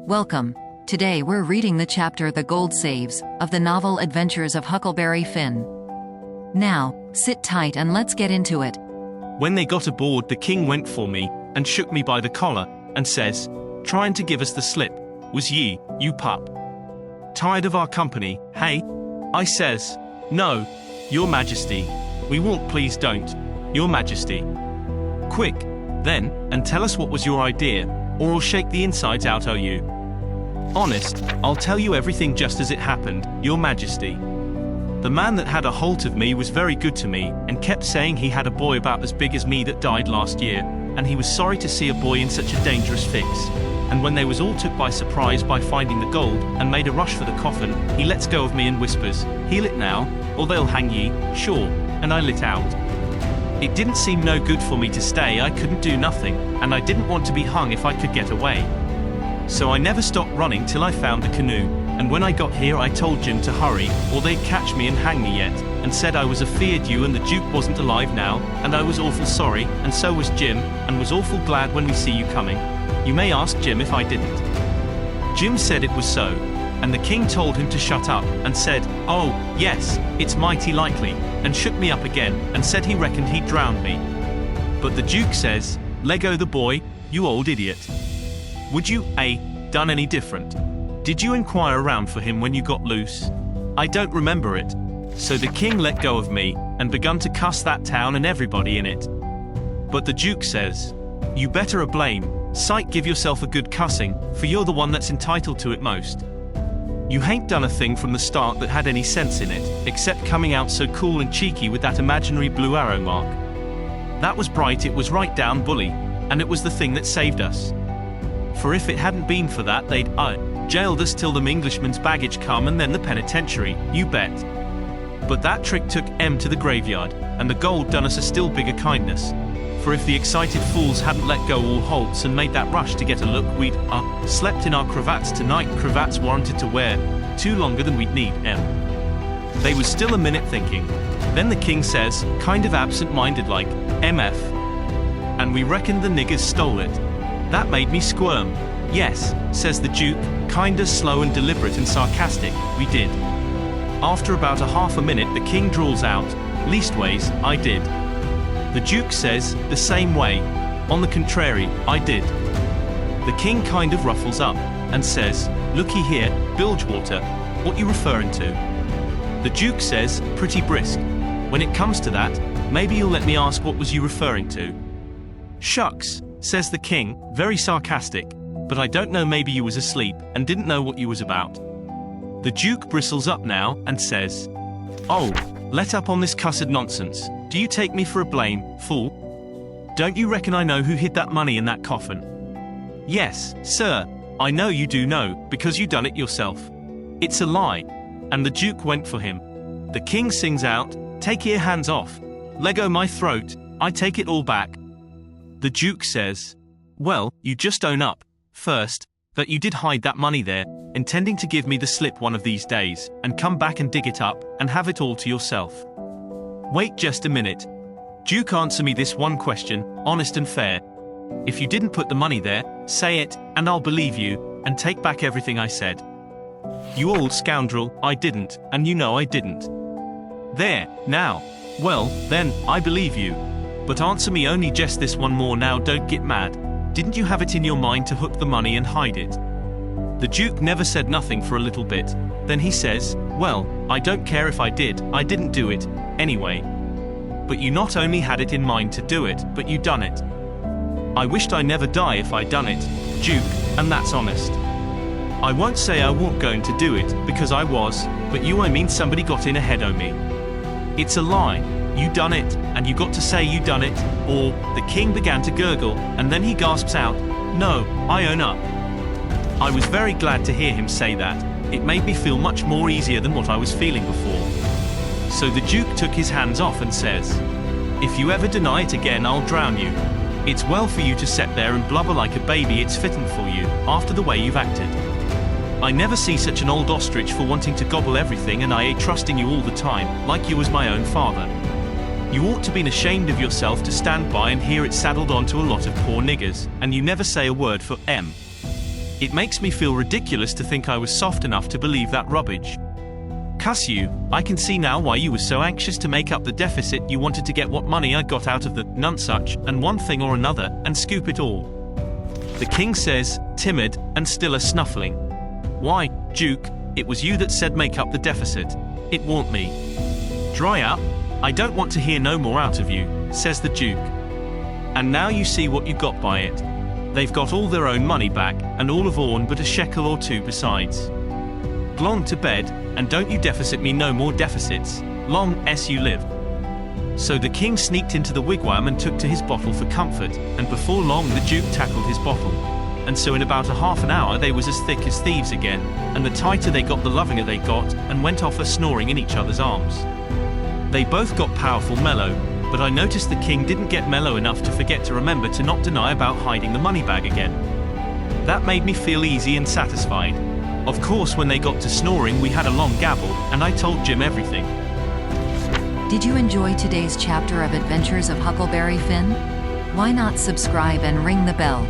Welcome. Today we're reading the chapter The Gold Saves, of the novel Adventures of Huckleberry Finn. Now, sit tight and let's get into it. When they got aboard, the king went for me, and shook me by the collar, and says, "Trying to give us the slip, was ye, you pup? Tired of our company, hey?" I says, "No, your majesty. We won't, please don't, your majesty." "Quick, then, and tell us what was your idea, or I'll shake the insides out o' you." "Honest, I'll tell you everything just as it happened, your majesty. The man that had a holt of me was very good to me, and kept saying he had a boy about as big as me that died last year, and he was sorry to see a boy in such a dangerous fix. And when they was all took by surprise by finding the gold, and made a rush for the coffin, he lets go of me and whispers, 'Heal it now, or they'll hang ye, sure,' and I lit out. It didn't seem no good for me to stay, I couldn't do nothing, and I didn't want to be hung if I could get away. So I never stopped running till I found the canoe, and when I got here I told Jim to hurry, or they'd catch me and hang me yet, and said I was afeared you and the Duke wasn't alive now, and I was awful sorry, and so was Jim, and was awful glad when we see you coming. You may ask Jim if I didn't." Jim said it was so, and the king told him to shut up, and said, "Oh, yes, it's mighty likely," and shook me up again, and said he reckoned he'd drowned me. But the Duke says, "Lego the boy, you old idiot. Would you, done any different? Did you inquire around for him when you got loose? I don't remember it." So the king let go of me, and begun to cuss that town and everybody in it. But the Duke says, "You better a blame sight give yourself a good cussing, for you're the one that's entitled to it most. You hain't done a thing from the start that had any sense in it, except coming out so cool and cheeky with that imaginary blue arrow mark. That was bright, it was right down bully, and it was the thing that saved us. For if it hadn't been for that, they'd jailed us till them Englishmen's baggage come and then the penitentiary, you bet. But that trick took M to the graveyard, and the gold done us a still bigger kindness. For if the excited fools hadn't let go all holts and made that rush to get a look, we'd slept in our cravats tonight, cravats warranted to wear too longer than we'd need, M." They was still a minute thinking. Then the king says, kind of absent-minded like, "MF. And we reckoned the niggers stole it." That made me squirm. "Yes," says the Duke, kinda slow and deliberate and sarcastic, "we did." After about a half a minute the king drawls out, "Leastways, I did." The Duke says, "The same way. On the contrary, I did." The king kind of ruffles up, and says, "Looky here, Bilgewater, what you referring to?" The Duke says, pretty brisk, "When it comes to that, maybe you'll let me ask what was you referring to?" "Shucks," says the king, very sarcastic, "but I don't know, maybe you was asleep, and didn't know what you was about." The Duke bristles up now, and says, "Oh, let up on this cussed nonsense. Do you take me for a blame, fool? Don't you reckon I know who hid that money in that coffin?" "Yes, sir, I know you do know, because you done it yourself." "It's a lie." And the Duke went for him. The king sings out, "Take your hands off. Lego my throat, I take it all back." The Duke says, "Well, you just own up, first, that you did hide that money there, intending to give me the slip one of these days, and come back and dig it up, and have it all to yourself." "Wait just a minute. Duke, answer me this one question, honest and fair. If you didn't put the money there, say it, and I'll believe you, and take back everything I said." "You old scoundrel, I didn't, and you know I didn't." "There, now. Well, then, I believe you. But answer me only just this one more now, don't get mad. Didn't you have it in your mind to hook the money and hide it?" The Duke never said nothing for a little bit. Then he says, "Well, I don't care if I didn't do it, anyway. But you not only had it in mind to do it, but you done it. I wished I never die if I done it, Duke, and that's honest. I won't say I won't going to do it, because I was, but I mean somebody got in ahead o' me. It's a lie. You done it, and you got to say you done it, or..." The king began to gurgle, and then he gasps out, "No, I own up." I was very glad to hear him say that. It made me feel much more easier than what I was feeling before. So the Duke took his hands off and says, "If you ever deny it again, I'll drown you. It's well for you to sit there and blubber like a baby, it's fitting for you, after the way you've acted. I never see such an old ostrich for wanting to gobble everything, and I ain't trusting you all the time, like you was my own father. You ought to been ashamed of yourself to stand by and hear it saddled onto a lot of poor niggers, and you never say a word for M. It makes me feel ridiculous to think I was soft enough to believe that rubbish. Cuss you, I can see now why you were so anxious to make up the deficit. You wanted to get what money I got out of the nonsuch and one thing or another and scoop it all. The king says, timid and still a snuffling. Why, Duke, it was you that said make up the deficit. It warn't me. Dry up, I don't want to hear no more out of you, says the Duke. And now you see what you got by it. They've got all their own money back, and all of ourn but a shekel or two besides. Glon to bed, and don't you deficit me no more deficits, long s you live. So the king sneaked into the wigwam and took to his bottle for comfort, and before long the Duke tackled his bottle. And so in about a half an hour they was as thick as thieves again, and the tighter they got the lovinger they got, and went off a-snoring in each other's arms. They both got powerful mellow, but I noticed the king didn't get mellow enough to forget to remember to not deny about hiding the money bag again. That made me feel easy and satisfied. Of course, when they got to snoring we had a long gabble, and I told Jim everything. Did you enjoy today's chapter of Adventures of Huckleberry Finn? Why not subscribe and ring the bell?